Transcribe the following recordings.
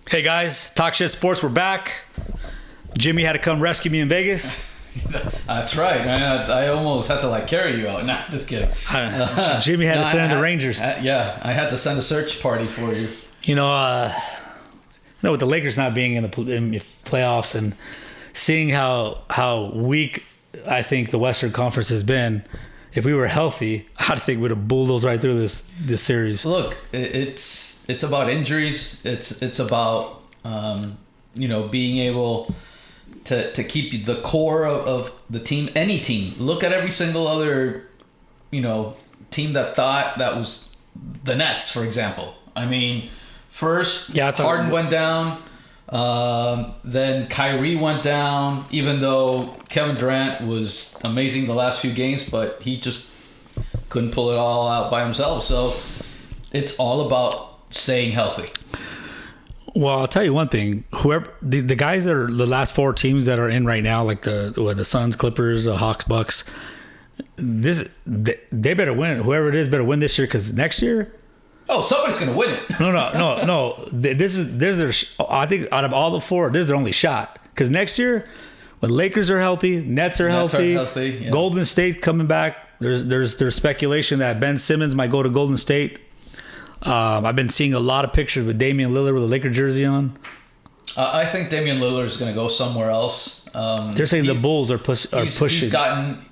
Hey guys, Talk Shit Sports, we're back. Jimmy had to come rescue me in Vegas. That's right, man. I almost had to carry you out. Nah, just kidding. Jimmy had to send in the Rangers. I had to send a search party for you. With the Lakers not being in the playoffs and seeing how weak I think the Western Conference has been, if we were healthy, I think we'd have bulldozed right through this series. Look, it's about injuries. It's about being able to keep the core of the team. Any team. Look at every single other team that thought that was the Nets, for example. I mean, first Harden went down. Then Kyrie went down, even though Kevin Durant was amazing the last few games, but he just couldn't pull it all out by himself. So it's all about staying healthy. Well, I'll tell you one thing. Whoever the guys that are the last four teams that are in right now, like the Suns, Clippers, Hawks, Bucks, they better win. Whoever it is better win this year, because next year. Oh, somebody's gonna win it. No. This is their. I think out of all the four, this is their only shot. Because next year, when Lakers are healthy, Nets are healthy, yeah. Golden State coming back. There's speculation that Ben Simmons might go to Golden State. I've been seeing a lot of pictures with Damian Lillard with a Laker jersey on. I think Damian Lillard is going to go somewhere else. They're saying the Bulls are pushing. He's gotten,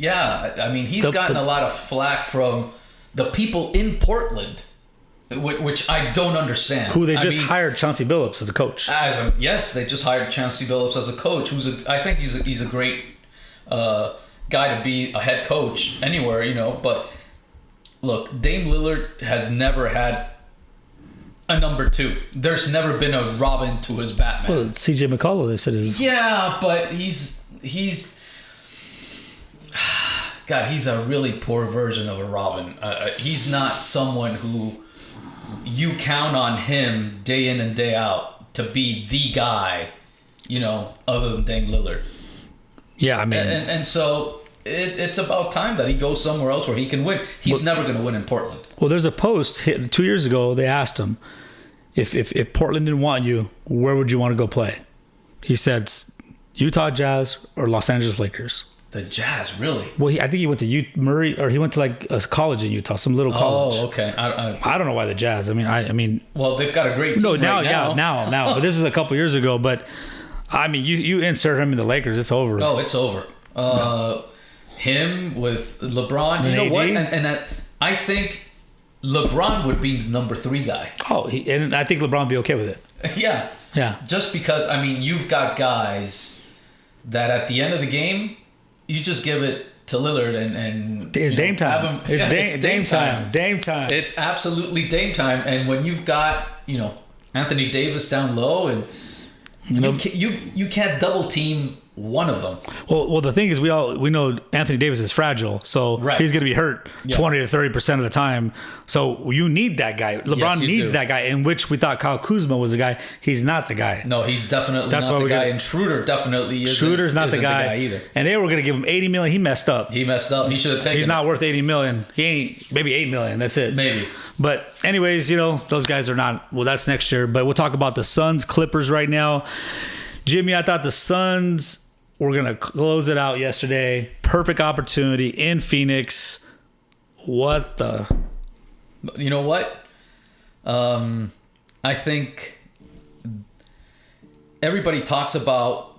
gotten a lot of flack from the people in Portland, which I don't understand. Who they hired Chauncey Billups as a coach. Yes, they just hired Chauncey Billups as a coach. I think he's a great guy to be a head coach anywhere, But look, Dame Lillard has never had a number two. There's never been a Robin to his Batman. Well, C.J. McCollum, they said is. Yeah, but he's God, he's a really poor version of a Robin. He's not someone who you count on him day in and day out to be the guy, other than Dame Lillard. Yeah, I mean, and so it's about time that he goes somewhere else where he can win. He's never going to win in Portland. Well, there's a post 2 years ago. They asked him if Portland didn't want you, where would you want to go play? He said Utah Jazz or Los Angeles Lakers. The Jazz, really? Well, I think he went to Murray, or he went to a college in Utah, some little college. Oh, okay. I don't know why the Jazz. I mean. Well, they've got a great team now. But this is a couple years ago. But I mean, you insert him in the Lakers, it's over. Oh, it's over. Him with LeBron, you know what? And I think LeBron would be the number 3 guy. Oh, and I think LeBron would be okay with it. Yeah. Just because, you've got guys that at the end of the game, you just give it to Lillard and it's Dame time. It's Dame time. Dame time. It's absolutely Dame time. And when you've got Anthony Davis down low, and you can't double team one of them. Well, the thing is, we know Anthony Davis is fragile, so he's going to be hurt 20 to 30% of the time. So you need that guy. LeBron needs that guy, in which we thought Kyle Kuzma was the guy. He's not the guy. No, he's definitely not the guy. And Schroeder definitely isn't. Schroeder's not the guy either. And they were going to give him $80 million. He messed up. He should have taken. He's not worth $80 million. He ain't. Maybe $8 million. That's it. Maybe. But anyways, those guys are not. Well, that's next year. But we'll talk about the Suns Clippers right now. Jimmy, I thought the Suns were going to close it out yesterday. Perfect opportunity in Phoenix. What the? You know what? I think everybody talks about,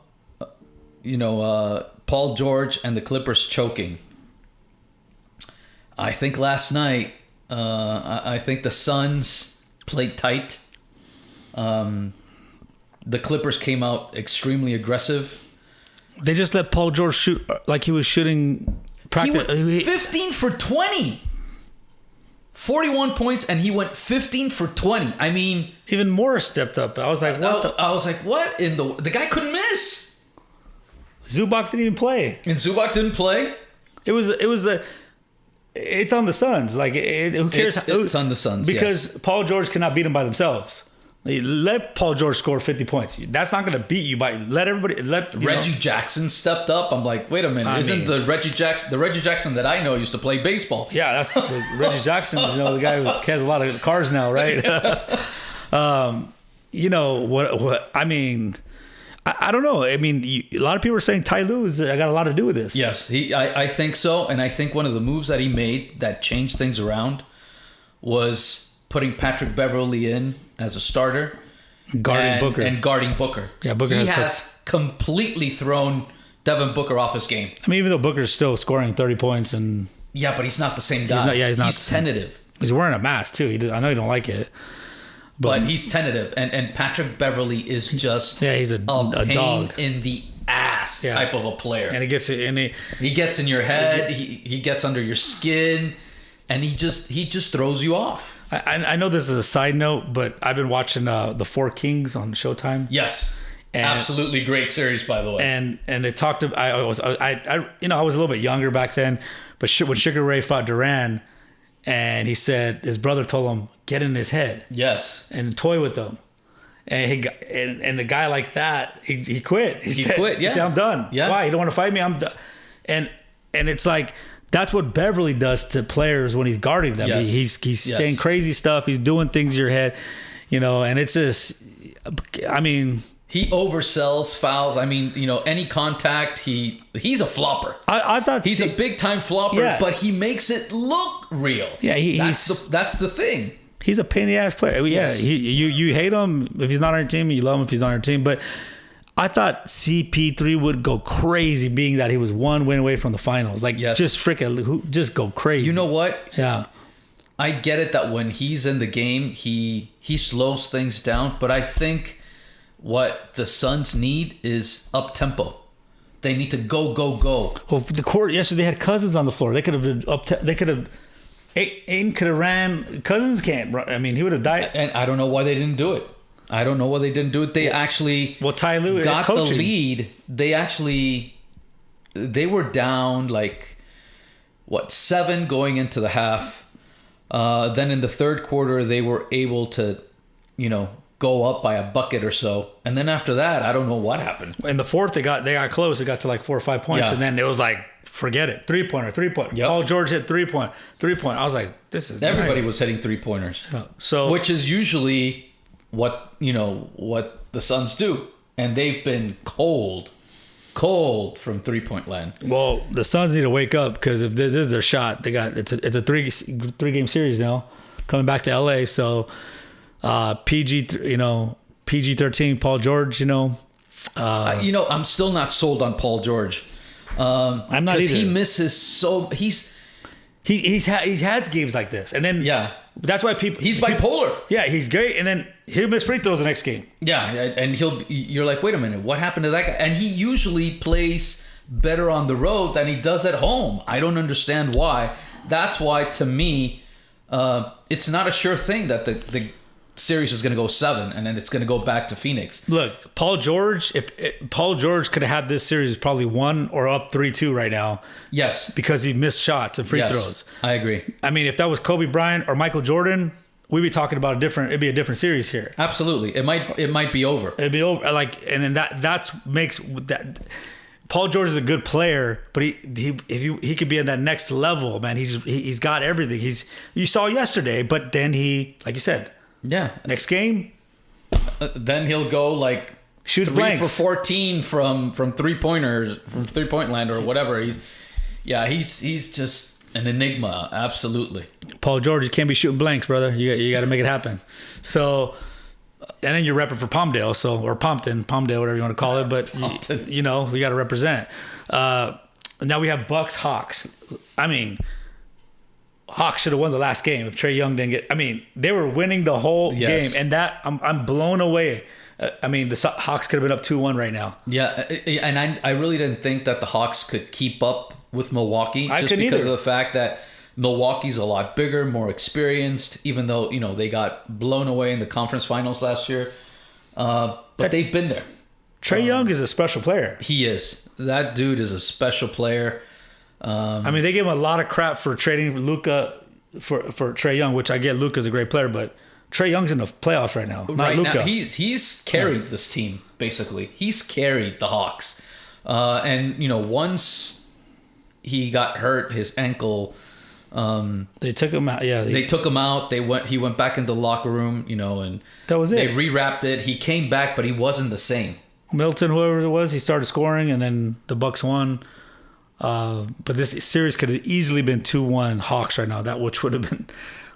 Paul George and the Clippers choking. I think last night, I think the Suns played tight. The Clippers came out extremely aggressive. They just let Paul George shoot like he was shooting practice. He went 15 for 20. 41 points, and he went 15 for 20. I mean, even Morris stepped up. I was like, what? I was like, what? The guy couldn't miss. Zubac didn't even play. And Zubac didn't play? It's on the Suns. Like, who cares? It's on the Suns, because Paul George cannot beat them by themselves. Let Paul George score 50 points. That's not going to beat you by Reggie Jackson stepped up. I'm like, wait a minute, the Reggie Jackson that I know used to play baseball? Yeah, that's Reggie Jackson. The guy who has a lot of cars now, right? you know what I mean. I don't know. I mean, a lot of people are saying Ty Lue got a lot to do with this. Yes, I think so, and I think one of the moves that he made that changed things around was putting Patrick Beverley in as a starter, guarding Booker. Yeah, Booker has completely thrown Devin Booker off his game. I mean, even though Booker's still scoring 30 points and yeah, but he's not the same guy. He's not. He's tentative. He's wearing a mask too. I know you don't like it. But he's tentative, and Patrick Beverley is just he's a pain dog in the ass type of a player. And he gets in your head. He gets under your skin, and he just throws you off. I know this is a side note, but I've been watching the Four Kings on Showtime. Yes, absolutely great series, by the way. And they talked about I was a little bit younger back then, but when Sugar Ray fought Duran. And he said his brother told him, get in his head. Yes. And toy with him. And and the guy like that, he quit. He quit, yeah. He said, I'm done. Yeah. Why? You don't want to fight me? I'm done. And it's like, that's what Beverly does to players when he's guarding them. Yes. He's saying crazy stuff. He's doing things in your head, and it's just, I mean... He oversells fouls. I mean, any contact, he's a flopper. I thought he's a big time flopper, but he makes it look real. Yeah, that's the thing. He's a pain in the ass player. Yeah, yes. You hate him if he's not on your team. You love him if he's on your team. But I thought CP3 would go crazy, being that he was one win away from the finals. Just go crazy. You know what? Yeah. I get it that when he's in the game, he slows things down. But I think what the Suns need is up tempo. They need to go. Well, the court yesterday had Cousins on the floor. They could have been up. They could have. Aiden could have ran. Cousins can't run. I mean, he would have died. And I don't know why they didn't do it. They actually Ty Lue got the lead. They were down 7 going into the half. Then in the third quarter, they were able to, go up by a bucket or so, and then after that, I don't know what happened. In the fourth, they got close. It got to 4 or 5 points, and then it was forget it. 3-pointer. Yep. Paul George hit 3-point. I was like, this is everybody was hitting 3-pointers. Yeah. So which is usually what the Suns do, and they've been cold from 3-point land. Well, the Suns need to wake up, because if this is their shot, they got it's a three-game series now, coming back to LA. So. PG-13, Paul George, I'm still not sold on Paul George. I'm not either. He misses he has games like this, and then that's why he's bipolar. Yeah, he's great, and then he'll miss free throws the next game. Yeah, and you're like, wait a minute, what happened to that guy? And he usually plays better on the road than he does at home. I don't understand why. That's why, to me, it's not a sure thing that the series is going to go 7 and then it's going to go back to Phoenix. Look, Paul George, Paul George could have had this series probably 1 or up 3-2 right now. Yes. Because he missed shots and free throws. I agree. I mean, if that was Kobe Bryant or Michael Jordan, we'd be talking about it'd be a different series here. Absolutely. It might be over. It'd be over. And then that makes that. Paul George is a good player, but he could be at that next level, man. He's got everything. You saw yesterday, but then like you said, next game, then he'll go shoot 3 for 14 from 3-pointers from 3-point land or whatever. He's just an enigma. Absolutely. Paul George, you can't be shooting blanks, brother. You got to make it happen. So. And then you're repping for Palmdale, or Palmdale, whatever you want to call it. But we got to represent. Now we have Bucks Hawks. I mean, Hawks should have won the last game if Trey Young didn't get. I mean, they were winning the whole game, and that I'm blown away. I mean, the Hawks could have been up 2-1 right now. Yeah, and I really didn't think that the Hawks could keep up with Milwaukee, because of the fact that Milwaukee's a lot bigger, more experienced, even though, they got blown away in the conference finals last year. But they've been there. Trey Young is a special player. He is. That dude is a special player. I mean, they gave him a lot of crap for trading Luka for Trey Young, which I get. Luka's a great player, but Trey Young's in the playoffs right now, not Luka. Now, he's carried this team, basically. He's carried the Hawks. And, once he got hurt, his ankle They took him out. Yeah, They took him out. He went back into the locker room, and that was it. They rewrapped it. He came back, but he wasn't the same. Milton, whoever it was, he started scoring, and then the Bucks won. But this series could have easily been 2-1 Hawks right now, which would have been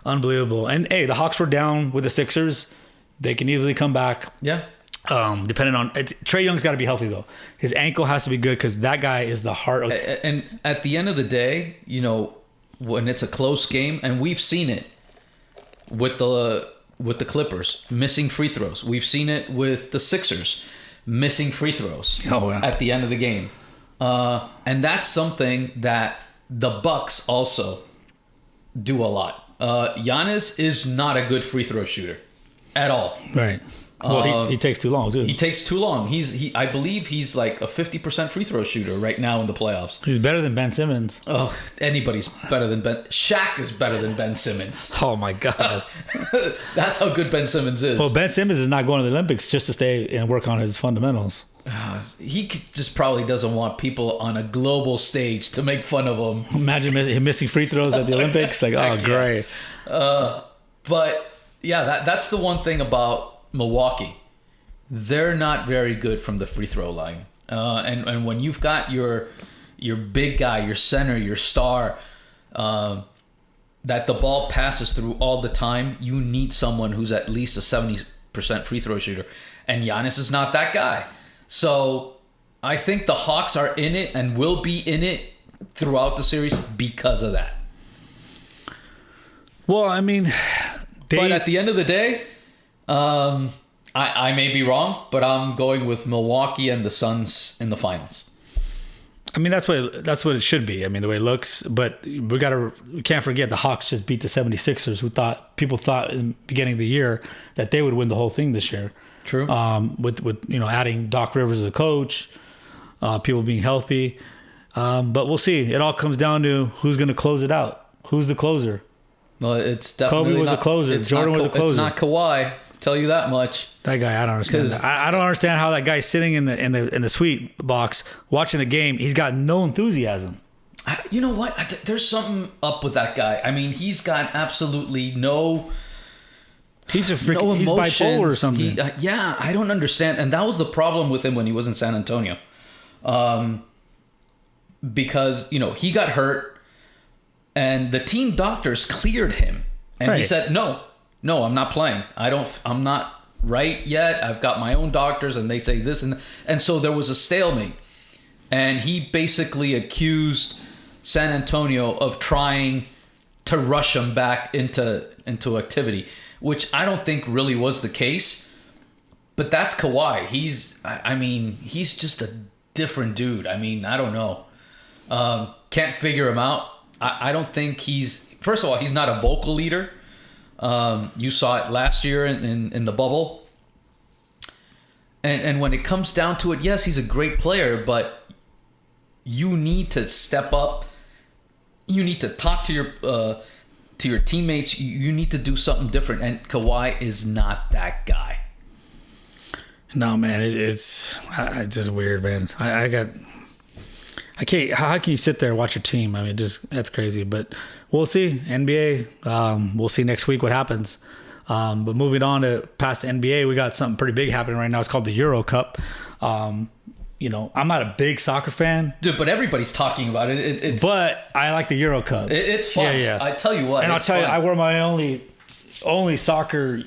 unbelievable. And hey, the Hawks were down with the Sixers. They can easily come back. Yeah. Depending on Trey Young's got to be healthy though. His ankle has to be good because that guy is the heart of. And at the end of the day, when it's a close game, and we've seen it with the Clippers missing free throws. We've seen it with the Sixers missing free throws at the end of the game. And that's something that the Bucks also do a lot. Giannis is not a good free throw shooter at all. Right. Well, he takes too long too. He takes too long. I believe he's like a 50% free throw shooter right now in the playoffs. He's better than Ben Simmons. Oh, anybody's better than Ben. Shaq is better than Ben Simmons. Oh my God. That's how good Ben Simmons is. Well, Ben Simmons is not going to the Olympics just to stay and work on his fundamentals. He just probably doesn't want people on a global stage to make fun of him. Imagine him missing free throws at the Olympics. Like, oh, great. But yeah, that's the one thing about Milwaukee. They're not very good from the free throw line. And when you've got your big guy, your center, your star, that the ball passes through all the time, you need someone who's at least a 70% free throw shooter. And Giannis is not that guy. So I think the Hawks are in it and will be in it throughout the series because of that. Well, I mean, but at the end of the day, I may be wrong, but I'm going with Milwaukee and the Suns in the finals. I mean, that's what it should be. I mean, the way it looks, but we can't forget the Hawks just beat the 76ers, people thought in the beginning of the year that they would win the whole thing this year. True. With adding Doc Rivers as a coach, people being healthy. But we'll see. It all comes down to who's going to close it out. Who's the closer? Well, it's definitely Kobe was a closer. Jordan was a closer. It's not Kawhi. Tell you that much. That guy, I don't understand that. I don't understand how that guy's sitting in the suite box watching the game. He's got no enthusiasm. You know what? There's something up with that guy. I mean, he's got absolutely no. He's a freaking. He's bipolar or something. Yeah, I don't understand, and that was the problem with him when he was in San Antonio, because he got hurt, and the team doctors cleared him, and he said, "No, I'm not playing. I'm not right yet. I've got my own doctors, and they say this and so there was a stalemate, and he basically accused San Antonio of trying to rush him back into activity." Which I don't think really was the case, but that's Kawhi. He's just a different dude. I mean, I don't know. Can't figure him out. I don't think first of all, he's not a vocal leader. You saw it last year in the bubble. And when it comes down to it, yes, he's a great player, but you need to step up. You need to talk to your teammates. You need to do something different, and Kawhi is not that guy. No, man, it's just weird, man. I can't. How can you sit there and watch your team? I mean, that's crazy. But we'll see. NBA. We'll see next week what happens. But moving on to past the NBA, we got something pretty big happening right now. It's called the Eurocup. I'm not a big soccer fan, dude, but everybody's talking about it. But I like the Eurocup. It's fun. Yeah. I tell you what, and I'll tell you, I wear my only soccer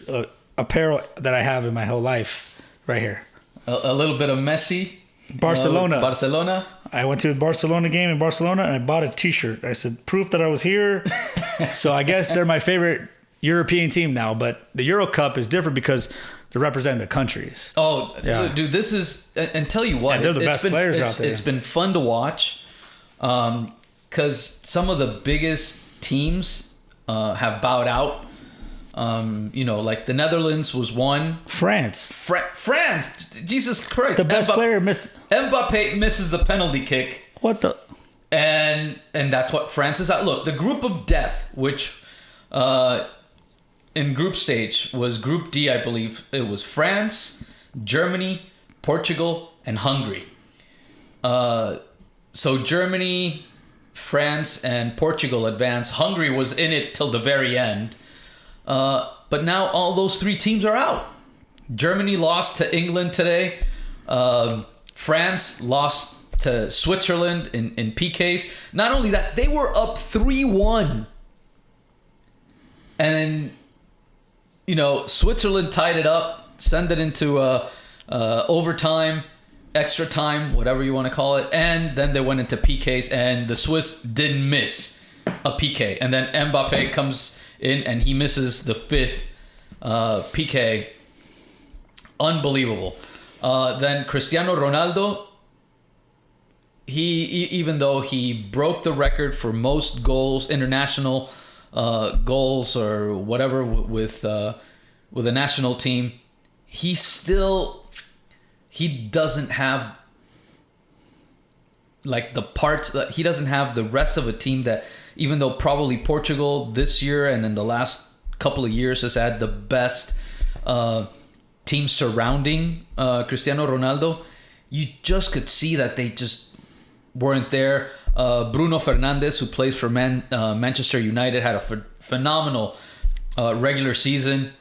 apparel that I have in my whole life right here. A little bit of Messi. Barcelona. I went to a Barcelona game in Barcelona and I bought a T-shirt. I said, proof that I was here. So I guess they're my favorite European team now. But the Eurocup is different because they're representing the countries. Oh, yeah. Dude, this is... And tell you what... And they're the best players out there. It's been fun to watch because some of the biggest teams have bowed out. Like the Netherlands was one. France. France! Jesus Christ. The best player missed... Mbappe misses the penalty kick. What the... And that's what France is at. Look, the group of death, which... in group stage was Group D, I believe. It was France, Germany, Portugal, and Hungary. So Germany France and Portugal advanced. Hungary was in it till the very end. But now all those 3 teams are out. Germany lost to England today. France lost to Switzerland in PKs. Not only that, they were up 3-1. And, Switzerland tied it up, sent it into overtime, extra time, whatever you want to call it. And then they went into PKs, and the Swiss didn't miss a PK. And then Mbappe comes in, and he misses the 5th PK. Unbelievable. Then Cristiano Ronaldo, even though he broke the record for most goals, international goals or whatever with a national team, he doesn't have like the parts that he doesn't have the rest of a team that, even though probably Portugal this year and in the last couple of years has had the best team surrounding Cristiano Ronaldo, you just could see that they just weren't there. Bruno Fernandes, who plays for Manchester United, had a phenomenal regular season.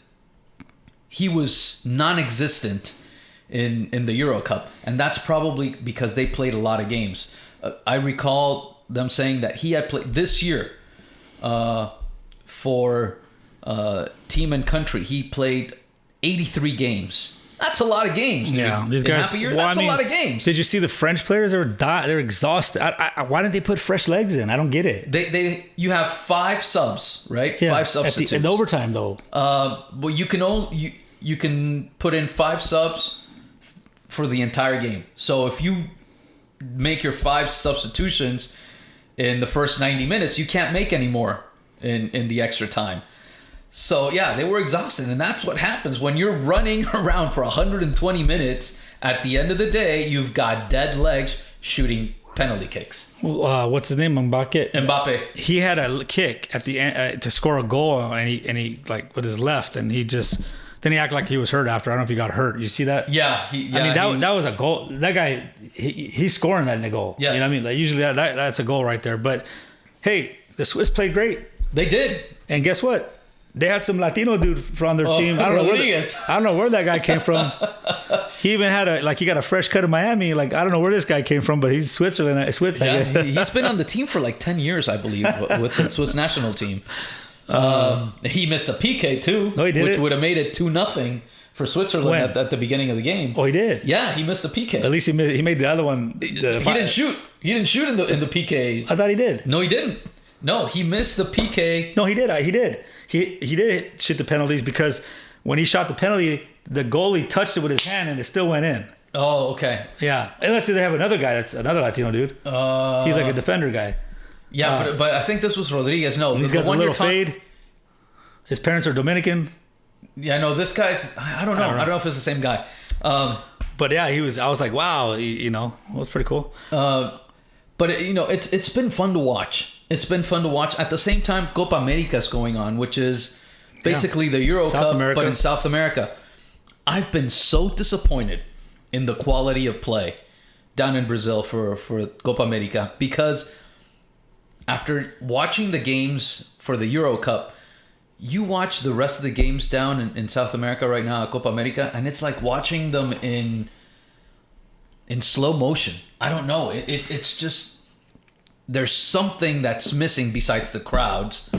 He was non-existent in the Eurocup, and that's probably because they played a lot of games. I recall them saying that he had played this year for team and country. He played 83 games. That's a lot of games, dude. Yeah, these guys. In half a year, that's a lot of games. Did you see the French players? They're exhausted. Why didn't they put fresh legs in? I don't get it. You have 5 subs, right? Yeah, 5 substitutes. in overtime, though. Well, you can put in 5 subs for the entire game. So if you make your 5 substitutions in the first 90 minutes, you can't make any more in the extra time. So, yeah, they were exhausted. And that's what happens when you're running around for 120 minutes. At the end of the day, you've got dead legs shooting penalty kicks. What's his name? Mbappe. He had a kick at the end to score a goal, and he like with his left, and then he acted like he was hurt after. I don't know if he got hurt. You see that? Yeah. That was a goal. That guy, he's scoring that in a goal. Yes. You know what I mean? Like usually that's a goal right there. But, hey, the Swiss played great. They did. And guess what? They had some Latino dude from their team. I don't know where that guy came from. He even had he got a fresh cut in Miami. Like, I don't know where this guy came from, but he's Swiss. Yeah, he's been on the team for like 10 years, I believe, with the Swiss national team. He missed a PK too, which would have made it 2-0 for Switzerland at the beginning of the game. Oh, he did. Yeah, he missed a PK. At least he made the other one. He didn't shoot. He didn't shoot in the PKs. I thought he did. No, he didn't. No, he missed the PK. No, he did. He did. He did shoot the penalties because when he shot the penalty, the goalie touched it with his hand and it still went in. Oh, okay. Yeah. And let's say they have another guy that's another Latino dude. He's like a defender guy. Yeah, but I think this was Rodriguez. No, he's got the little fade. His parents are Dominican. Yeah, no, this guy's. I don't know. I don't know if it's the same guy. But yeah, I was like, wow, it was pretty cool. But it's been fun to watch. It's been fun to watch. At the same time, Copa America is going on, which is basically the Eurocup, but in South America. I've been so disappointed in the quality of play down in Brazil for Copa America because after watching the games for the Eurocup, you watch the rest of the games down in South America right now at Copa America, and it's like watching them in slow motion. I don't know. It's just... There's something that's missing besides the crowds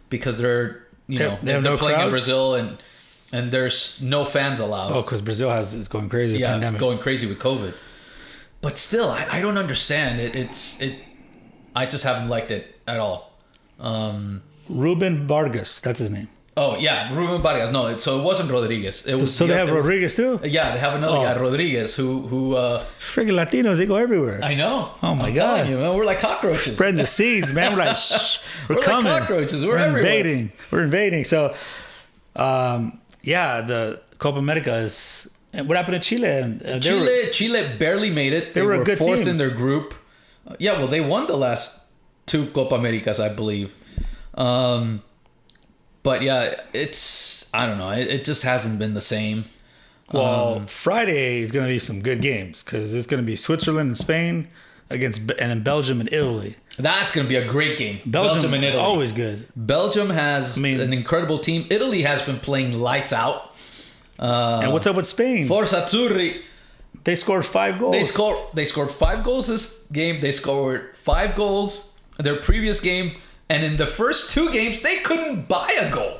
because they're playing crowds in Brazil and there's no fans allowed. Oh, because Brazil it's going crazy. Yeah, pandemic. It's going crazy with COVID. But still, I don't understand it. I just haven't liked it at all. Ruben Vargas, that's his name. Oh yeah, Ruben Vargas. No, so it wasn't Rodriguez. It was. So they have Rodriguez too. Yeah, they have another guy, Rodriguez, who. Freaking Latinos, they go everywhere. I know. Oh my I'm God! telling you, man, we're like cockroaches. Spreading the seeds, man. We're like, we're coming. Like cockroaches. We're everywhere. We're invading. So, the Copa America is. And what happened to Chile? Chile barely made it. They were a good fourth team in their group. Well, they won the last 2 Copa Americas, I believe. But yeah, I don't know. It just hasn't been the same. Well, Friday is going to be some good games because it's going to be Switzerland and Spain. and then Belgium and Italy. That's going to be a great game. Belgium and is Italy. always good. Belgium has an incredible team. Italy has been playing lights out. And what's up with Spain? Forza Azzurri. They scored 5 goals. They scored 5 goals this game. They scored 5 goals their previous game. And in the first 2 games, they couldn't buy a goal.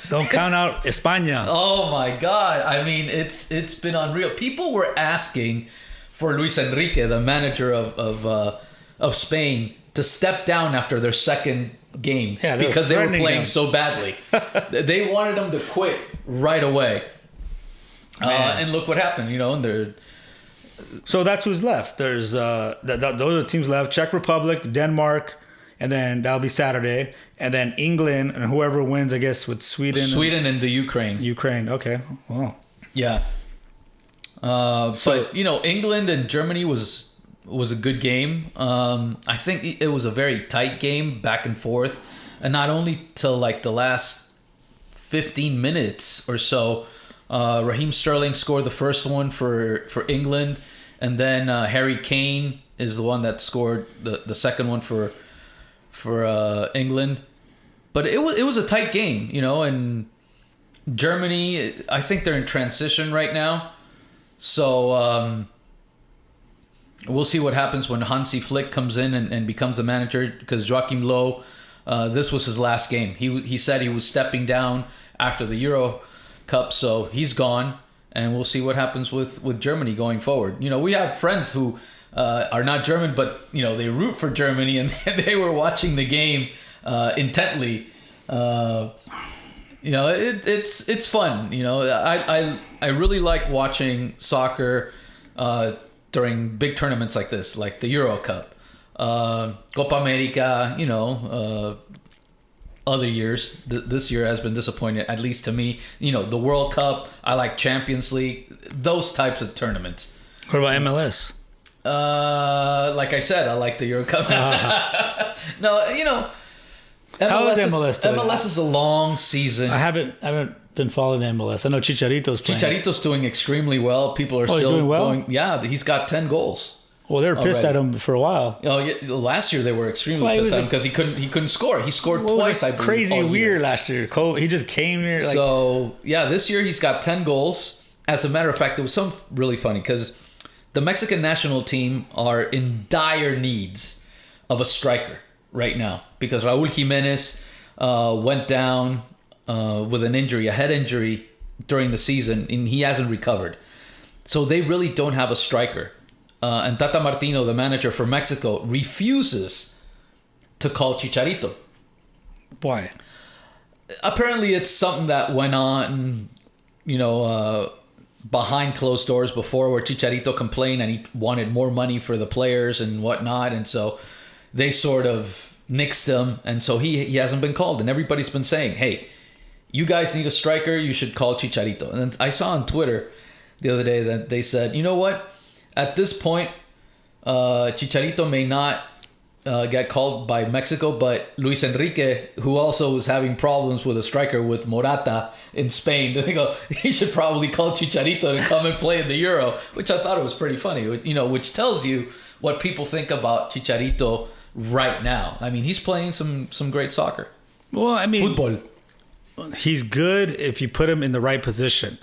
Don't count out España. Oh my God! I mean, it's been unreal. People were asking for Luis Enrique, the manager of Spain, to step down after their second game because they were playing so badly. They wanted him to quit right away. And look what happened. So that's who's left. There's those are the teams left: Czech Republic, Denmark. And then that'll be Saturday. And then England and whoever wins, I guess, with Sweden. And the Ukraine. Ukraine, okay. Wow. Yeah. But, England and Germany was a good game. I think it was a very tight game, back and forth. And not only till like the last 15 minutes or so. Raheem Sterling scored the first one for England. And then Harry Kane is the one that scored the second one for England, but it was a tight game, and Germany, I think they're in transition right now, so we'll see what happens when Hansi Flick comes in and becomes the manager, because Joachim Low, this was his last game. He said he was stepping down after the Eurocup, so he's gone, and we'll see what happens with Germany going forward. We have friends who are not German, but they root for Germany, and they were watching the game intently. It's fun. I really like watching soccer during big tournaments like this, like the Eurocup, Copa America. Other years, this year has been disappointing, at least to me. The World Cup. I like Champions League. Those types of tournaments. What about MLS? Like I said, I like the Eurocup. No, MLS, how is MLS doing? MLS is a long season. I haven't been following the MLS. I know Chicharito's playing. Chicharito's doing extremely well. People are still doing well? going. Yeah, he's got 10 goals. Well, they were pissed at him for a while. Oh, yeah, last year they were extremely pissed at him because he couldn't score. He scored twice. I believe. Crazy weird last year. He just came here. So yeah, this year he's got 10 goals. As a matter of fact, it was something really funny because the Mexican national team are in dire needs of a striker right now because Raúl Jiménez went down with an injury, a head injury during the season, and he hasn't recovered. So they really don't have a striker. And Tata Martino, the manager for Mexico, refuses to call Chicharito. Why? Apparently it's something that went on, behind closed doors before, where Chicharito complained and he wanted more money for the players and whatnot, and so they sort of nixed him, and so he hasn't been called. And everybody's been saying, hey, you guys need a striker, you should call Chicharito. And then I saw on Twitter the other day that they said, you know what, at this point Chicharito may not get called by Mexico, but Luis Enrique, who also was having problems with a striker with Morata in Spain, they go, he should probably call Chicharito to come and play in the Euro, which I thought it was pretty funny, which tells you what people think about Chicharito right now. I mean, he's playing some great soccer. Well, I mean, football. He's good if you put him in the right position.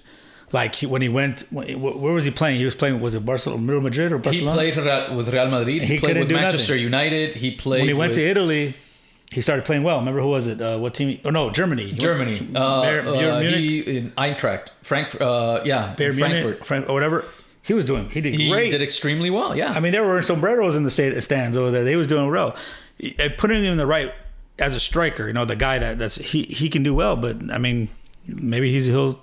Like when he went, where was he playing? He was playing, was it Barcelona, Real Madrid or Barcelona? He played with Real Madrid. He played with Manchester United. He played when he went to Italy. He started playing well. Remember who was it? What team? Oh no, Germany. Germany. He in Eintracht, Frankfurt. Frankfurt or whatever. He was doing. He did great. He did extremely well. Yeah. I mean, there were sombreros in the stands over there. He was doing well. Putting him in the right as a striker, the guy that's he can do well. But I mean, maybe he'll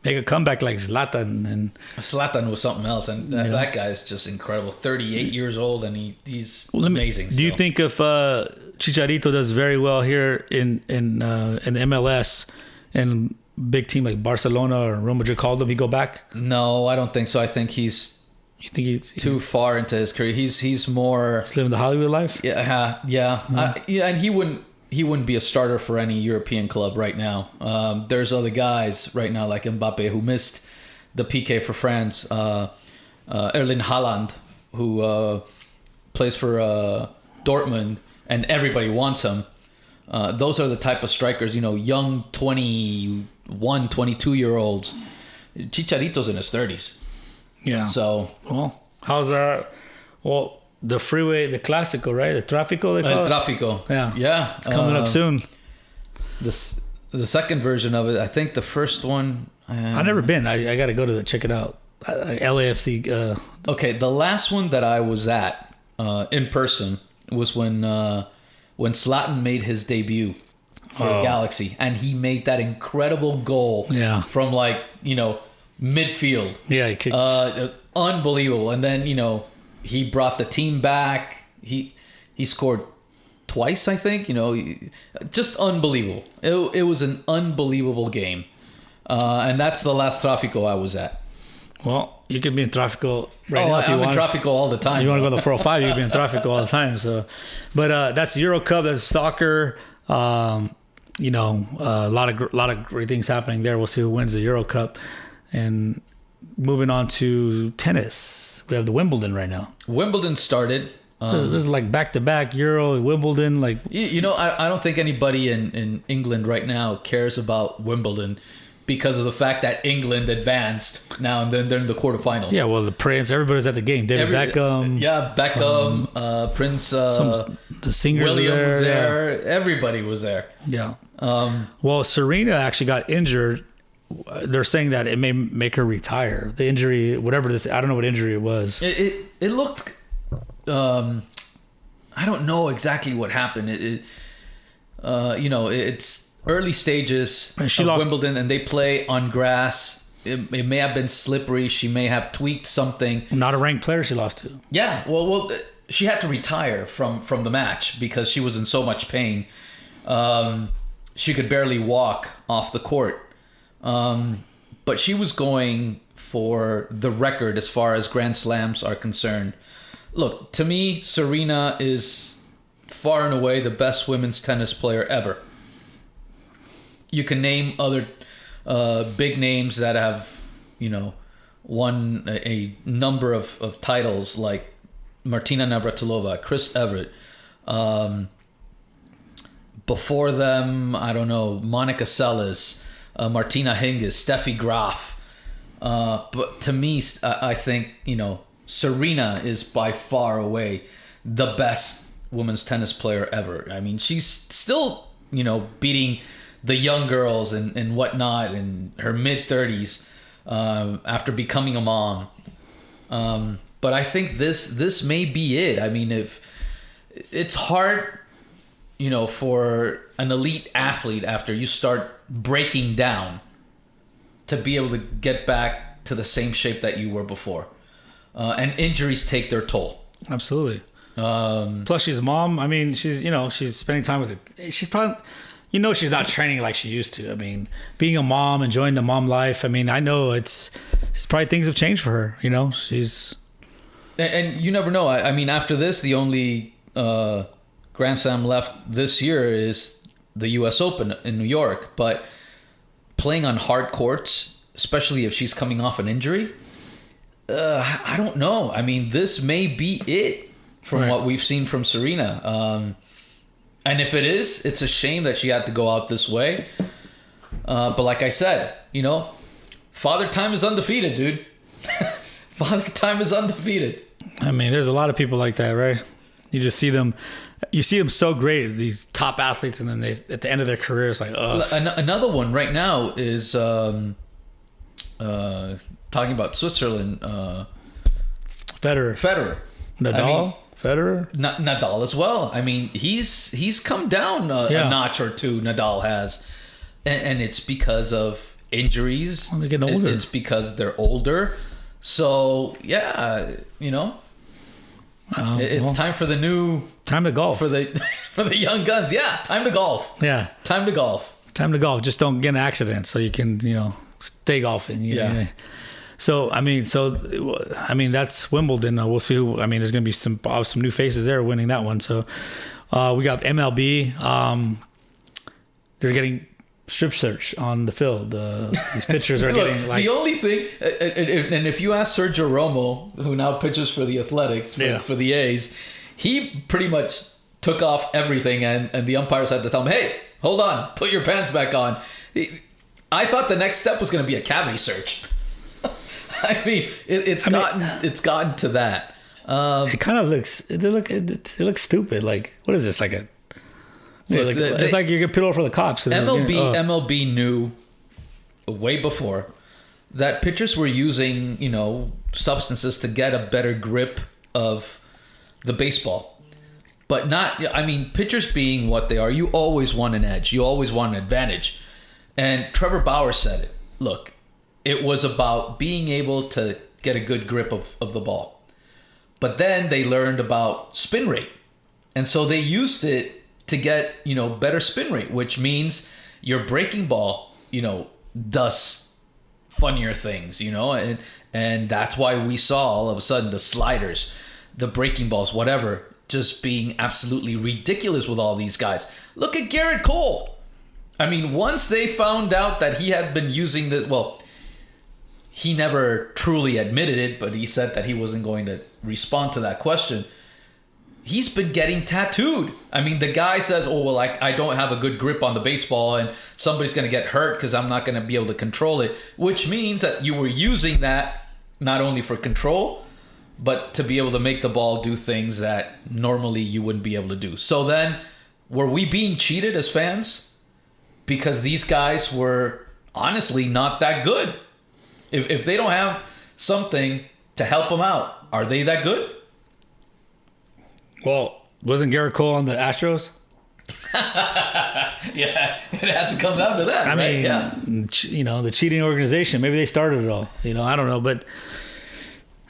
make a comeback like Zlatan. And Zlatan was something else, and that guy is just incredible. 38 years old, and he's amazing. Do you think if Chicharito does very well here in the MLS and big team like Barcelona or Real Madrid called him, he go back? No, I don't think so. I think he's. You think he's too far into his career? He's more. He's living the Hollywood life. Yeah. And he wouldn't be a starter for any European club right now. There's other guys right now like Mbappe who missed the PK for France. Erling Haaland, who plays for Dortmund, and everybody wants him. Those are the type of strikers, young 21, 22-year-olds. Chicharito's in his 30s. Yeah. So, well, how's that? Well, the freeway, the Clásico, right? The Tráfico, they call it? Tráfico. Yeah. Yeah. It's coming up soon. The second version of it, I think the first one... I've never been. I got to go to check it out. LAFC. Okay, the last one that I was at in person was when Zlatan made his debut for Galaxy, and he made that incredible goal from midfield. Yeah, he kicked. Unbelievable. And then, he brought the team back. He scored twice, I think. Just unbelievable. It was an unbelievable game. And that's the last Tráfico I was at. Well, you could be in Tráfico right now if you I'm want. in Tráfico all the time. If you want to go to the 405, you could be in Tráfico all the time. So, but that's Eurocup. That's soccer. A lot of great things happening there. We'll see who wins the Eurocup. And moving on to tennis, we have the Wimbledon right now. Wimbledon started. There's like back-to-back Euro, Wimbledon. Like I don't think anybody in England right now cares about Wimbledon because of the fact that England advanced now and then they're in the quarterfinals. Yeah, well, the Prince, everybody's at the game. David Beckham. Yeah, Beckham, Prince. The singers William was there. Yeah. Everybody was there. Yeah. Well, Serena actually got injured. They're saying that it may make her retire. The injury, whatever this, I don't know what injury it was. It looked. I don't know exactly what happened. It's early stages of Wimbledon, and they play on grass. It may have been slippery. She may have tweaked something. Not a ranked player she lost to. Yeah, well, she had to retire from the match because she was in so much pain. She could barely walk off the court. But she was going for the record as far as Grand Slams are concerned. Look, to me, Serena is far and away the best women's tennis player ever. You can name other big names that have, won a number of titles like Martina Navratilova, Chris Evert. Before them, I don't know, Monica Seles, Martina Hingis, Steffi Graf. But to me, I think, Serena is by far away the best women's tennis player ever. I mean, she's still, beating the young girls and whatnot in her mid-30s after becoming a mom. But I think this may be it. I mean, if it's hard, for an elite athlete after you start breaking down to be able to get back to the same shape that you were before. And injuries take their toll. Absolutely. Plus, she's a mom. I mean, she's spending time with her. She's probably... she's not training like she used to. I mean, being a mom, enjoying the mom life. I mean, I know it's probably things have changed for her. She's... And you never know. I mean, after this, the only Grand Slam left this year is the U.S. Open in New York. But playing on hard courts, especially if she's coming off an injury, I don't know. I mean, this may be it from what we've seen from Serena. And if it is, it's a shame that she had to go out this way. But like I said, Father Time is undefeated, dude. Father Time is undefeated. I mean, there's a lot of people like that, right? You just see them. You see them so great, these top athletes, and then at the end of their career, it's like, ugh. Another one right now is talking about Switzerland. Federer. Nadal. Federer. Nadal as well. I mean, he's come down a notch or two. Nadal has, and it's because of injuries. Well, they're getting older. It's because they're older. So it's time for the new. Time to golf for the young guns. Yeah, time to golf. Yeah, time to golf. Time to golf. Just don't get in an accident, so you can stay golfing. Yeah. So I mean, that's Wimbledon. We'll see who. I mean, there's going to be some new faces there winning that one. So we got MLB. They're getting strip search on the field. These pitchers are getting like the only thing. And if you ask Sergio Romo, who now pitches for the Athletics for the A's, he pretty much took off everything, and the umpires had to tell him, hey, hold on, put your pants back on. I thought the next step was going to be a cavity search. I mean, it's gotten to that. It kind of looks stupid. Like, what is this? Like a it's like you're gonna put over for the cops. MLB knew way before that pitchers were using, substances to get a better grip of the baseball. But not, I mean, pitchers being what they are, you always want an edge. You always want an advantage. And Trevor Bauer said it. Look, it was about being able to get a good grip of the ball. But then they learned about spin rate. And so they used it to get, better spin rate, which means your breaking ball, does funnier things, and that's why we saw all of a sudden the sliders, the breaking balls, whatever, just being absolutely ridiculous with all these guys. Look at Garrett Cole. I mean, once they found out that he had been using he never truly admitted it, but he said that he wasn't going to respond to that question. He's been getting tattooed. I mean, the guy says, I don't have a good grip on the baseball and somebody's going to get hurt because I'm not going to be able to control it, which means that you were using that not only for control, but to be able to make the ball do things that normally you wouldn't be able to do. So then, were we being cheated as fans? Because these guys were honestly not that good. If they don't have something to help them out, are they that good? Well, wasn't Garrett Cole on the Astros? Yeah, it had to come down to that. I mean, yeah. The cheating organization. Maybe they started it all. I don't know, but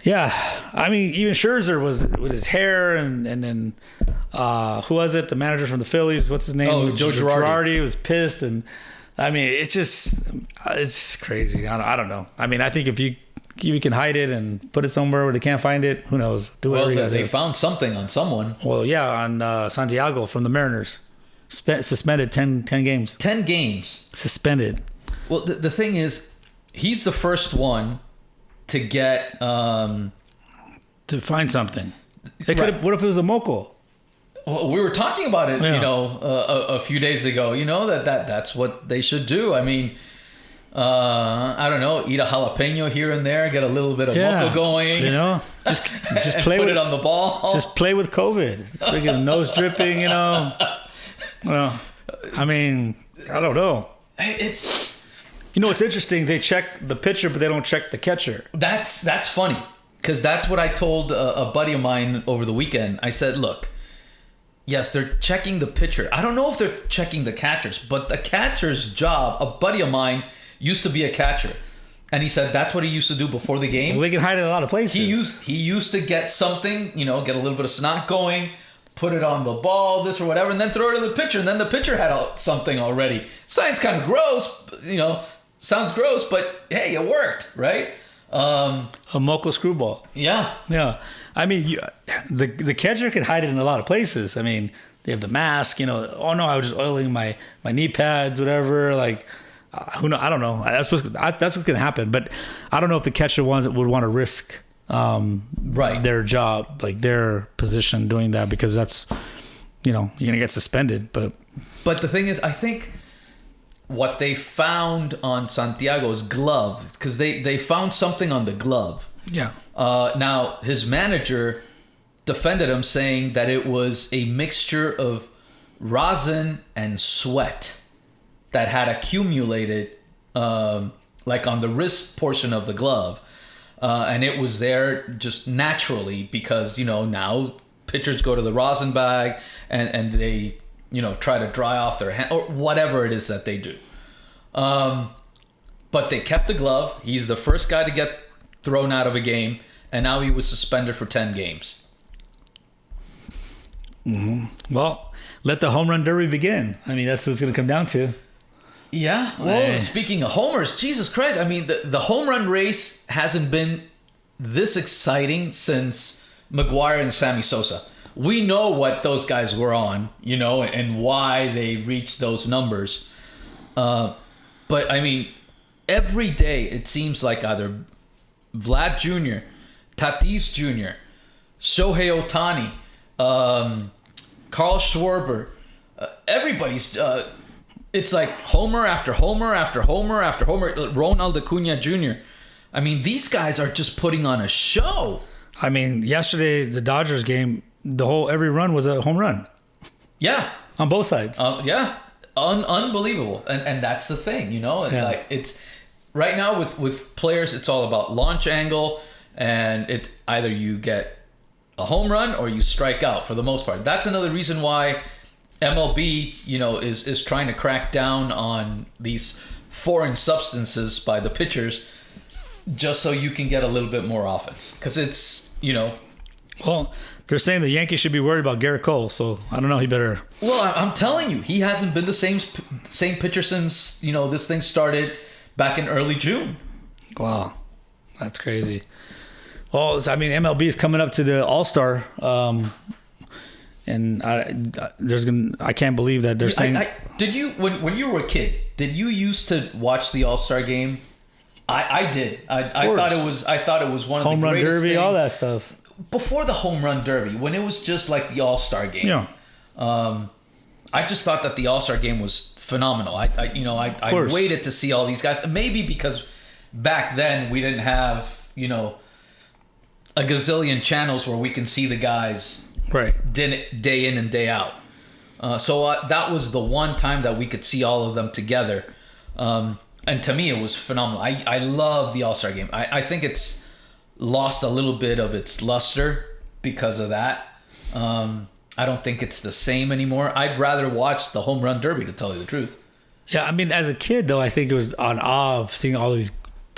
yeah, I mean, even Scherzer was with his hair, and then who was it? The manager from the Phillies. What's his name? Oh, Joe Girardi was pissed, and I mean, it's crazy. I don't know. I mean, I think if you can hide it and put it somewhere where they can't find it, who knows? They found something on someone. Well, yeah, on Santiago from the Mariners. Suspended 10 games. 10 games. Suspended. Well, the thing is, he's the first one to get... to find something. What if it was a moco? Well, we were talking about it, a few days ago. That's what they should do. I mean... I don't know, eat a jalapeno here and there, get a little bit of moco going. Just play put it on the ball. Just play with COVID. Freaking nose dripping, Well, I mean, I don't know. It's it's interesting. They check the pitcher, but they don't check the catcher. That's funny, because that's what I told a buddy of mine over the weekend. I said, look, yes, they're checking the pitcher. I don't know if they're checking the catchers, but the catcher's job, a buddy of mine used to be a catcher, and he said that's what he used to do before the game. Well, they can hide in a lot of places. He used to get something, get a little bit of snot going, put it on the ball, this or whatever, and then throw it to the pitcher, and then the pitcher had something already. Sounds kind of gross, sounds gross, but hey, it worked, right? A moco screwball. Yeah. I mean, the catcher can hide it in a lot of places. I mean, they have the mask. I was just oiling my knee pads, whatever. Like. Who knows? I don't know. That's what's going to happen. But I don't know if the catcher would want to risk their job, like their position, doing that, because that's you're going to get suspended. But the thing is, I think what they found on Santiago's glove, because they found something on the glove. Yeah. Now his manager defended him, saying that it was a mixture of rosin and sweat that had accumulated like on the wrist portion of the glove. And it was there just naturally because, now pitchers go to the rosin bag and they, try to dry off their hand or whatever it is that they do. But they kept the glove. He's the first guy to get thrown out of a game, and now he was suspended for 10 games. Mm-hmm. Well, let the home run derby begin. I mean, that's what it's going to come down to. Yeah. Well, speaking of homers, Jesus Christ. I mean, the home run race hasn't been this exciting since McGwire and Sammy Sosa. We know what those guys were on, and why they reached those numbers. But, I mean, every day it seems like either Vlad Jr., Tatis Jr., Shohei Ohtani, Carl Schwarber. Everybody's. It's like homer after homer after homer after homer. Ronald Acuna Jr. I mean, these guys are just putting on a show. I mean, yesterday the Dodgers game, every run was a home run. Yeah, on both sides. Yeah, unbelievable. And that's the thing, you know. Like it's right now with players, it's all about launch angle, and it either you get a home run or you strike out for the most part. That's another reason why MLB, you know, is trying to crack down on these foreign substances by the pitchers, just so you can get a little bit more offense. Because it's, you know. Well, they're saying the Yankees should be worried about Garrett Cole, so I don't know. He better. Well, I'm telling you, he hasn't been the same pitcher since, you know, this thing started back in early June. Wow, that's crazy. Well, I mean, MLB is coming up to the All-Star. And I can't believe that they're saying. Did you when you were a kid? Did you used to watch the All-Star game? I did. I thought it was one of home the run greatest derby, things. all that stuff. Before the home run derby, when it was just like the All-Star game. Yeah. I just thought that the All-Star game was phenomenal. I waited to see all these guys. Maybe because back then we didn't have, you know, a gazillion channels where we can see the guys. Right. Day in and day out. So that was the one time that we could see all of them together. And to me, it was phenomenal. I love the All-Star game. I think it's lost a little bit of its luster because of that. I don't think it's the same anymore. I'd rather watch the home run derby, to tell you the truth. Yeah, I mean, as a kid, though, I think it was on awe of seeing all these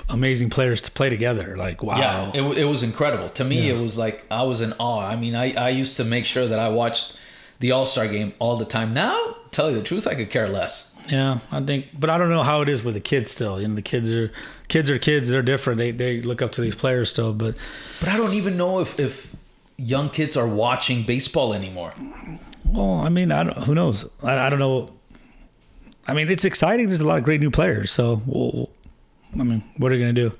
amazing players to play together. Like, wow. Yeah, it was incredible. To me, It was like I was in awe. I mean, I used to make sure that I watched the All-Star game all the time. Now, tell you the truth, I could care less. Yeah, I think, but I don't know how it is with the kids still. You know, the kids are kids. They're different. They look up to these players still, but I don't even know if young kids are watching baseball anymore. Well, I mean, who knows? I don't know. I mean, it's exciting. There's a lot of great new players. So, I mean, what are you going to do?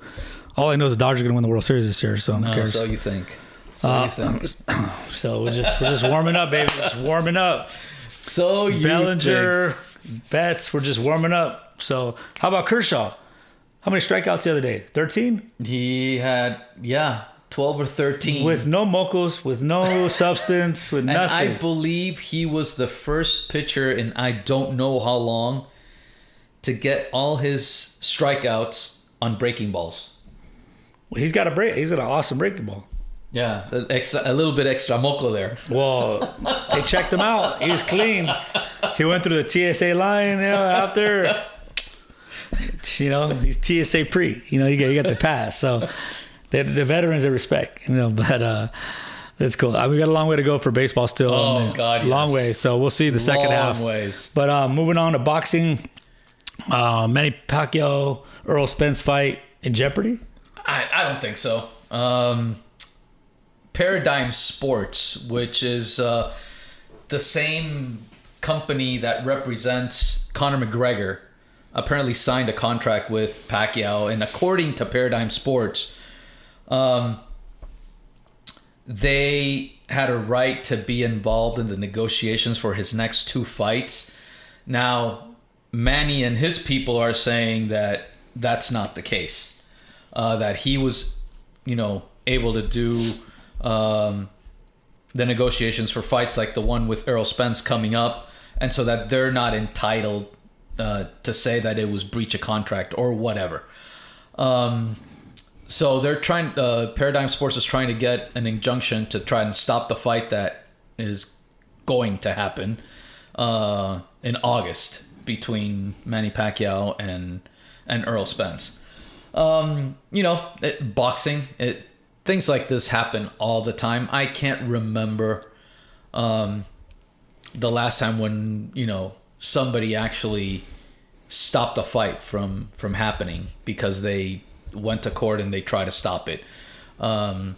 All I know is the Dodgers are going to win the World Series this year. So who cares? So you think? So we're just warming up, baby. Just warming up. So you Bellinger, Betts, we're just warming up. So how about Kershaw? How many strikeouts the other day? 13? He had 12 or 13 with no mocos, with no substance, with nothing. And I believe he was the first pitcher in I don't know how long to get all his strikeouts on breaking balls. Well, he's got an awesome breaking ball. Yeah, a little bit extra moco there. Well, they checked him out. He was clean. He went through the TSA line, you know, after. You know, he's TSA pre. You know, you got the pass. So the veterans they respect. You know, but that's cool. We got a long way to go for baseball still. Oh God, long way. So we'll see the second half. Long ways. But moving on to boxing, Manny Pacquiao, Earl Spence fight in jeopardy? I don't think so. Paradigm Sports, which is the same company that represents Conor McGregor, apparently signed a contract with Pacquiao, and according to Paradigm Sports, they had a right to be involved in the negotiations for his next two fights. Now, Manny and his people are saying that that's not the case, that he was, you know, able to do the negotiations for fights like the one with Errol Spence coming up, and so that they're not entitled to say that it was breach of contract or whatever. So they're trying. Paradigm Sports is trying to get an injunction to try and stop the fight that is going to happen in August between Manny Pacquiao and Errol Spence. You know, boxing. Things like this happen all the time. I can't remember the last time when, you know, somebody actually stopped a fight from happening because they went to court and they tried to stop it. I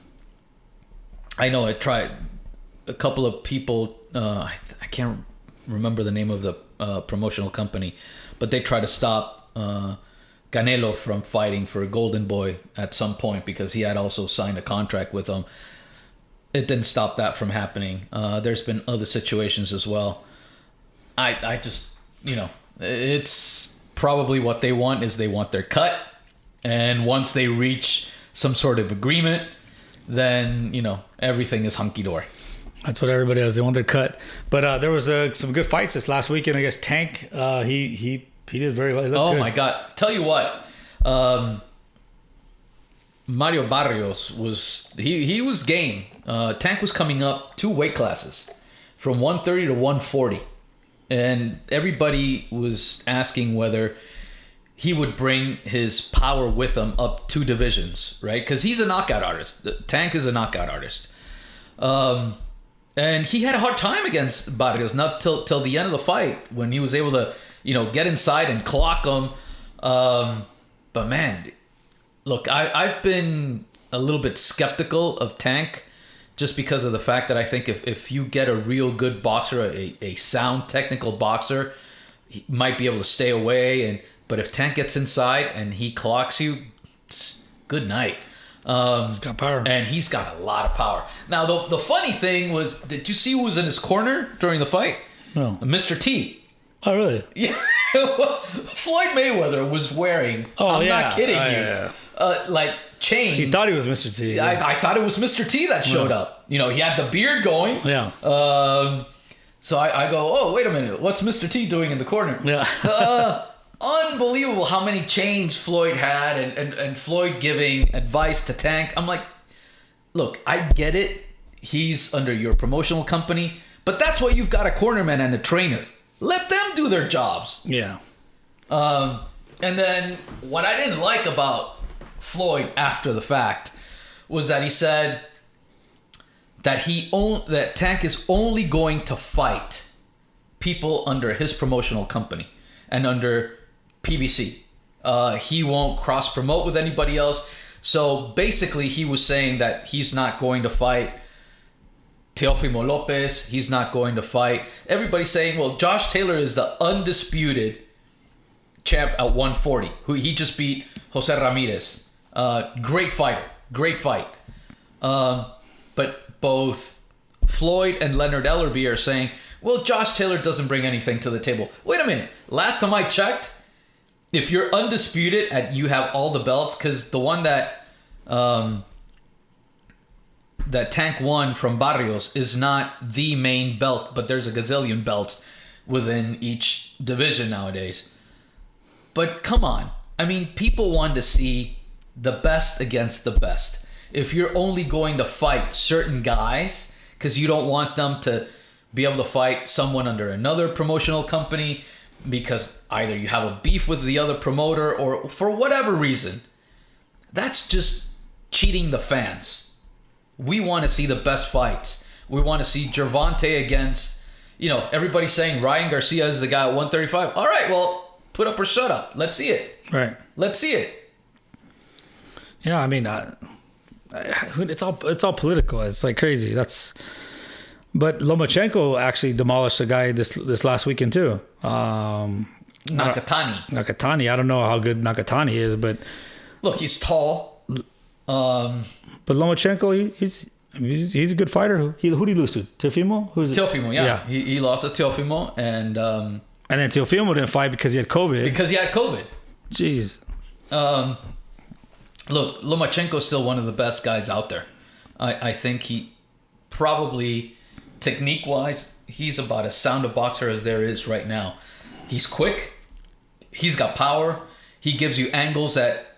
know a couple of people, I can't remember the name of the promotional company, but they tried to stop Canelo from fighting for Golden Boy at some point because he had also signed a contract with them. it didn't stop that from happening. There's been other situations as well. I just, it's probably what they want is they want their cut. And once they reach some sort of agreement, then, everything is hunky-dory. That's what everybody has. They want their cut. But there was some good fights this last weekend. I guess Tank, he did very well. Oh, good. my God. Tell you what. Mario Barrios was game. Tank was coming up 2 weight classes from 130 to 140. And everybody was asking whether he would bring his power with him up 2 divisions, right? Because he's a knockout artist. Tank is a knockout artist. And he had a hard time against Barrios, not till the end of the fight when he was able to, get inside and clock him. But man, look, I've been a little bit skeptical of Tank just because of the fact that I think if you get a real good boxer, a sound technical boxer, he might be able to stay away. But if Tank gets inside and he clocks you, good night. He's got power. And he's got a lot of power. Now, the funny thing was, did you see who was in his corner during the fight? No. Mr. T. Oh, really? Yeah. Floyd Mayweather was wearing, I'm not kidding you, like chains. He thought he was Mr. T. Yeah. I thought it was Mr. T that showed up. He had the beard going. Yeah. So I go, oh, wait a minute. What's Mr. T doing in the corner? Yeah. Unbelievable how many chains Floyd had and Floyd giving advice to Tank. I'm like, look, I get it. He's under your promotional company, but that's why you've got a cornerman and a trainer. Let them do their jobs. Yeah. And then what I didn't like about Floyd after the fact was that he said that that Tank is only going to fight people under his promotional company and under PBC. He won't cross promote with anybody else. So basically he was saying that he's not going to fight Teofimo Lopez. He's not going to fight. Everybody's saying, well, Josh Taylor is the undisputed champ at 140, who he just beat Jose Ramirez. Great fighter. Great fight. But both Floyd and Leonard Ellerby are saying, well, Josh Taylor doesn't bring anything to the table. Wait a minute. Last time I checked, if you're undisputed and you have all the belts, because the one that that Tank won from Barrios is not the main belt, but there's a gazillion belts within each division nowadays. But come on. I mean, people want to see the best against the best. If you're only going to fight certain guys because you don't want them to be able to fight someone under another promotional company because either you have a beef with the other promoter or for whatever reason, that's just cheating the fans. We want to see the best fights. We want to see Gervonta against, everybody's saying Ryan Garcia is the guy at 135. All right, well, put up or shut up. Let's see it. Right. Let's see it. Yeah, I mean, it's all political. It's like crazy. But Lomachenko actually demolished a guy this last weekend too. Nakatani. I don't know how good Nakatani is, but look, he's tall. But Lomachenko, he's a good fighter. Who did he lose to? Teofimo? Teofimo, yeah. He lost to Teofimo, and then Teofimo didn't fight because he had COVID. Jeez. Look, Lomachenko is still one of the best guys out there. I think he probably, technique-wise, he's about as sound a boxer as there is right now. He's quick. He's got power. He gives you angles that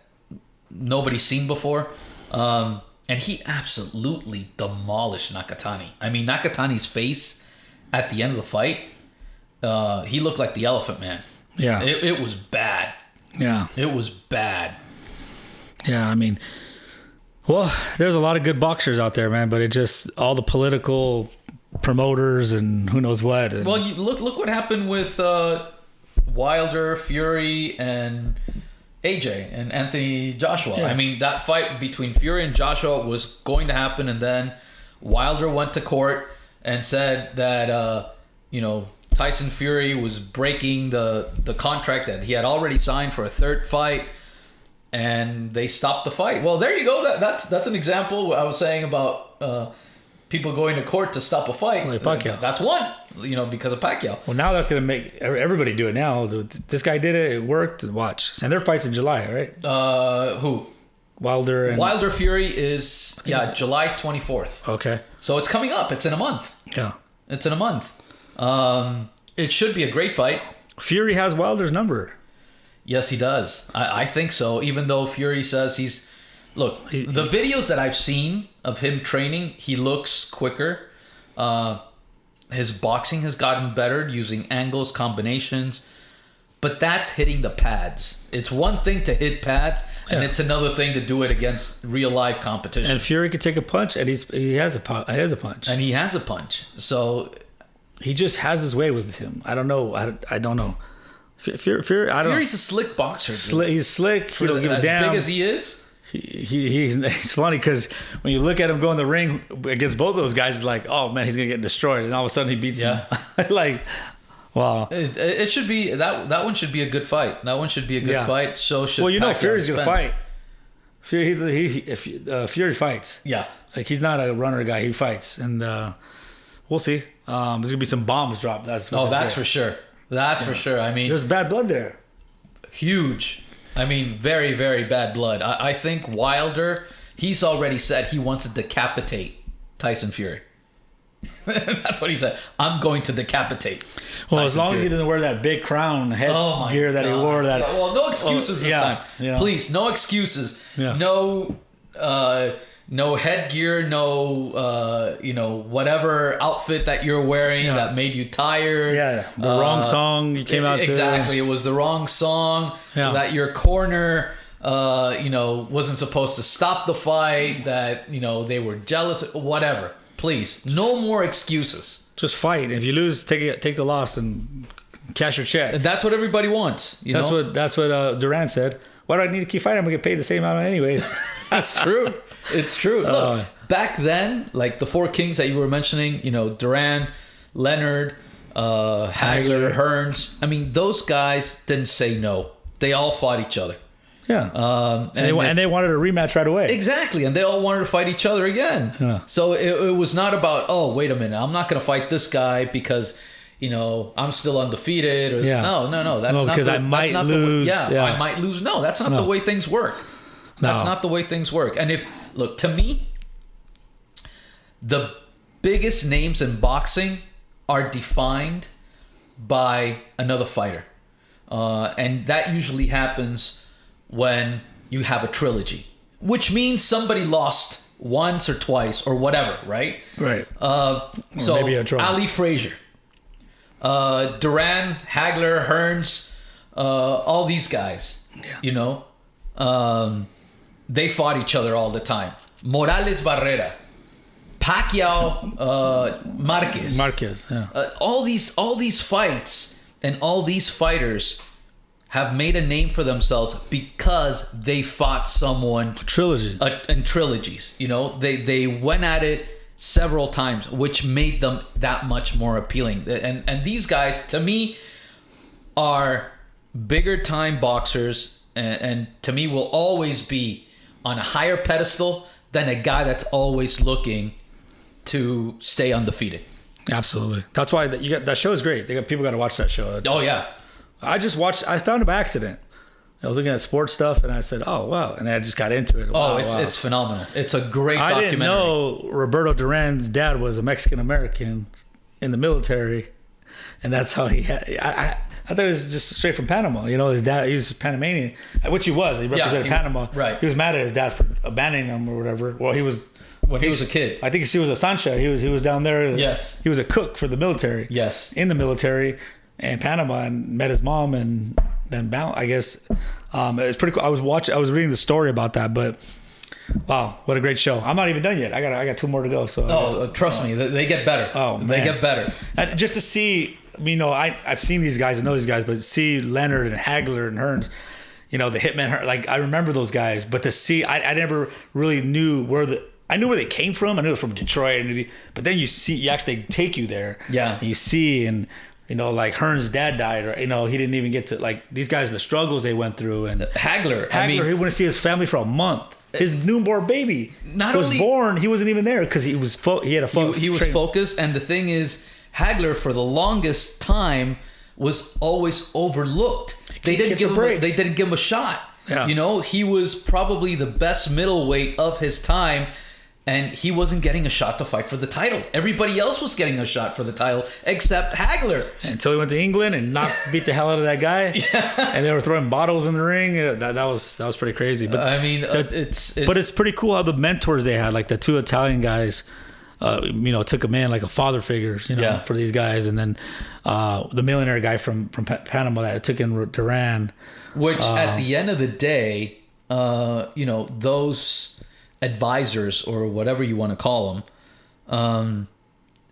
nobody's seen before. And he absolutely demolished Nakatani. I mean, Nakatani's face at the end of the fight, he looked like the Elephant Man. Yeah. It was bad. Yeah. It was bad. Yeah, I mean, well, there's a lot of good boxers out there, man, but it just all the political promoters and who knows what. And, well, you look what happened with Wilder, Fury, and AJ and Anthony Joshua. Yeah. I mean, that fight between Fury and Joshua was going to happen, and then Wilder went to court and said that Tyson Fury was breaking the contract that he had already signed for a third fight, and they stopped the fight. Well, there you go. That's an example. What I was saying about people going to court to stop a fight. Like Pacquiao. That's one, because of Pacquiao. Well, now that's going to make everybody do it now. This guy did it. It worked. Watch. And their fight's in July, right? Who? Wilder Fury is, July 24th. Okay. So it's coming up. It's in a month. Yeah. It's in a month. It should be a great fight. Fury has Wilder's number. Yes, he does. I think so. Even though Fury says the videos that I've seen of him training, he looks quicker. His boxing has gotten better using angles, combinations. But that's hitting the pads. It's one thing to hit pads, and it's another thing to do it against real live competition. And Fury could take a punch, and he has a punch. And he has a punch. So he just has his way with him. I don't know. I don't know. Fury. I don't. Fury's a slick boxer. He's slick. He don't give a damn. As big as he is. He's funny because when you look at him go in the ring against both those guys, it's like, oh man, he's gonna get destroyed, and all of a sudden he beats him. Like. Wow. It should be that one should be a good fight. That one should be a good fight. So should Fury's gonna fight. Fury fights. Yeah. Like he's not a runner guy. He fights, and we'll see. There's gonna be some bombs dropped. That's for sure. That's for sure. I mean, there's bad blood there. Huge. I mean, very, very bad blood. I think Wilder. He's already said he wants to decapitate Tyson Fury. That's what he said. I'm going to decapitate. Well, as long as he doesn't wear that big crown head gear that he wore. Well, no excuses this time. Yeah. Please, no excuses. Yeah. No headgear. No, whatever outfit that you're wearing that made you tired. Yeah, the wrong song you came out to. Exactly, it was the wrong song. Yeah. That your corner. Wasn't supposed to stop the fight. That they were jealous. Whatever. Please, no more excuses. Just fight. If you lose, take the loss and cash your check. That's what everybody wants. That's what Durant said. Why do I need to keep fighting? I'm gonna get paid the same amount anyways. That's true. It's true. Look, back then, like the four kings that you were mentioning, Durant, Leonard, Hagler, Hearns. I mean, those guys didn't say no. They all fought each other. Yeah, and they wanted a rematch right away. Exactly, and they all wanted to fight each other again. Yeah. So it was not about, oh, wait a minute, I'm not going to fight this guy because I'm still undefeated. Or, no, that's not because I might lose. I might lose. No, that's not the way things work. That's not the way things work. And to me, the biggest names in boxing are defined by another fighter, and that usually happens when you have a trilogy, which means somebody lost once or twice or whatever, right? Right. So maybe a draw. Ali Frazier, Duran, Hagler, Hearns, all these guys, they fought each other all the time. Morales Barrera, Pacquiao, Marquez, yeah. All these fights and all these fighters have made a name for themselves because they fought someone in trilogies. They went at it several times, which made them that much more appealing. And these guys, to me, are bigger time boxers, and to me will always be on a higher pedestal than a guy that's always looking to stay undefeated. Absolutely. That's why that show is great. People got to watch that show. Yeah. I found it by accident. I was looking at sports stuff and I said, oh, wow. And I just got into it. It's phenomenal. It's a great documentary. I didn't know Roberto Duran's dad was a Mexican-American in the military. And that's how he had... I thought it was just straight from Panama. His dad, he was Panamanian, which he was. He represented Panama. Right. He was mad at his dad for abandoning him or whatever. Well, he was... When he was a kid. I think she was a Sancha. He was down there. Yes. He was a cook for the military. Yes. In the military. In Panama, and met his mom, and then bound. I guess it's pretty cool. I was reading the story about that, but wow, what a great show! I'm not even done yet. I got 2 more to go. So trust me, they get better. Oh man, they get better. And just to see, I've seen these guys, I know these guys, but see Leonard and Hagler and Hearns, the Hitman. Like I remember those guys, but to see, I never really knew I knew where they came from. I knew they're from Detroit, but then you actually take you there. Yeah, and you see and. Like Hearns' dad died, or he didn't even get to these guys, the struggles they went through, and Hagler, he wouldn't see his family for a month. His newborn baby was born. He wasn't even there because he was he had a he was focused. And the thing is, Hagler for the longest time was always overlooked. They didn't give him a shot. Yeah. You know, he was probably the best middleweight of his time, and he wasn't getting a shot to fight for the title. Everybody else was getting a shot for the title except Hagler. Until he went to England and beat the hell out of that guy. Yeah. And they were throwing bottles in the ring. That was pretty crazy. But I mean, it's pretty cool how the mentors they had, like the two Italian guys, took him in like a father figure, for these guys. And then the millionaire guy from Panama that took in Duran. Which at the end of the day, those advisors or whatever you want to call them,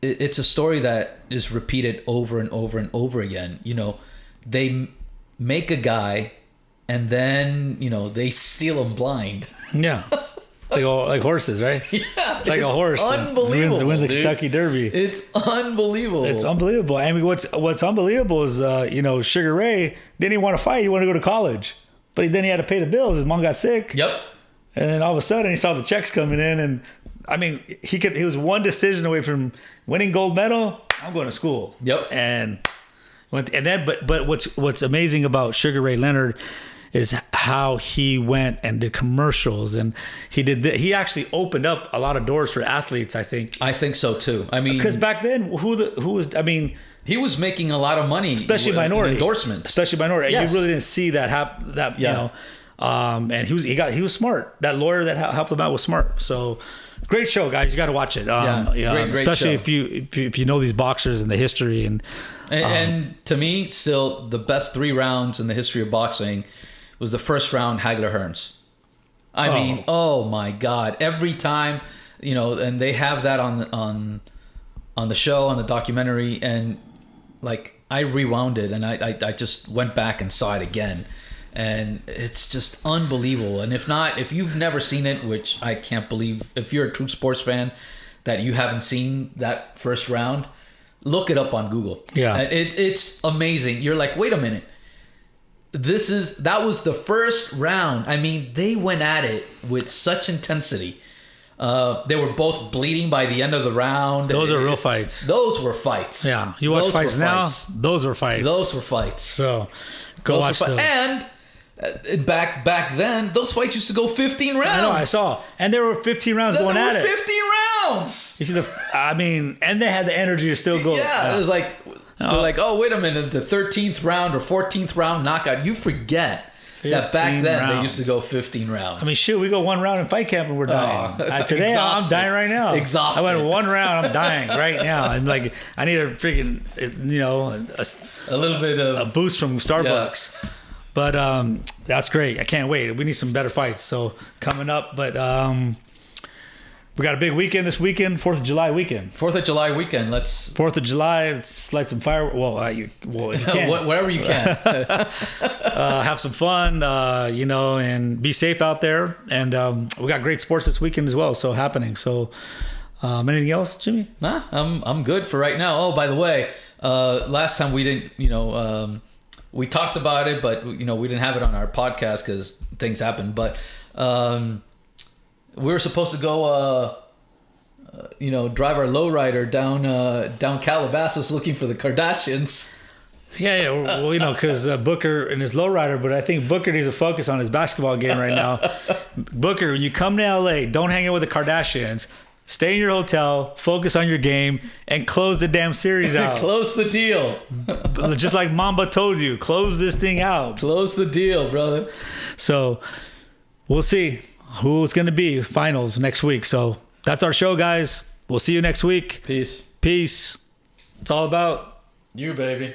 it's a story that is repeated over and over and over again. They make a guy and then they steal him blind. Yeah. Like horses, right? Yeah, it's like a horse. Unbelievable. Wins the Kentucky Derby. It's unbelievable. It's unbelievable. I mean, what's unbelievable is Sugar Ray didn't even want to fight. He wanted to go to college, but then he had to pay the bills. His mom got sick. Yep. And then all of a sudden, he saw the checks coming in, and I mean, he was one decision away from winning gold medal. I'm going to school. Yep. But what's amazing about Sugar Ray Leonard is how he went and did commercials, and he actually opened up a lot of doors for athletes. I think so too. I mean, because back then, he was making a lot of money, especially minority endorsements, Yes. You really didn't see that and he was smart. That lawyer that helped him out was smart. So great show, guys. You got to watch it. Great especially show. if you know these boxers and the history and to me, still the best 3 rounds in the history of boxing was the first round, Hagler Hearns. I mean, oh my God! Every time, and they have that on the show, on the documentary, and like I rewound it and I just went back and saw it again, and it's just unbelievable. And if you've never seen it, which I can't believe, if you're a true sports fan that you haven't seen that first round, look it up on Google. Yeah, it's amazing. You're like, wait a minute. That was the first round. I mean, they went at it with such intensity. They were both bleeding by the end of the round. Those are real fights. Those were fights. Yeah, you watch fights now. Those were fights. Those were fights. So go watch those. And back then, those fights used to go 15 rounds. I know, I saw, and there were 15 rounds going at it. 15 rounds. You see and they had the energy to still go. Yeah, it was like. They're like, oh, wait a minute, the 13th round or 14th round knockout. You forget that back then they used to go 15 rounds. I mean, shoot, we go 1 round in fight camp and we're dying. Today, I'm dying right now. Exhausted. I went 1 round, I'm dying right now. And like, I need a freaking, a little bit of a boost from Starbucks. Yeah. But that's great. I can't wait. We need some better fights. So coming up, but we got a big weekend this weekend, 4th of July weekend. 4th of July weekend. 4th of July, let's light some fireworks. Well, if you can. Whatever you can. Have some fun, and be safe out there. And we got great sports this weekend as well, so happening. So anything else, Jimmy? Nah, I'm good for right now. Oh, by the way, last time we didn't, we talked about it, but, we didn't have it on our podcast because things happened. But... we were supposed to go, drive our lowrider down Calabasas looking for the Kardashians. Yeah, well, because Booker and his lowrider, but I think Booker needs to focus on his basketball game right now. Booker, you come to LA, don't hang out with the Kardashians. Stay in your hotel, focus on your game, and close the damn series out. Close the deal. Just like Mamba told you, close this thing out. Close the deal, brother. So we'll see who it's going to be finals next week. So that's our show, guys. We'll see you next week. Peace. It's all about you, baby.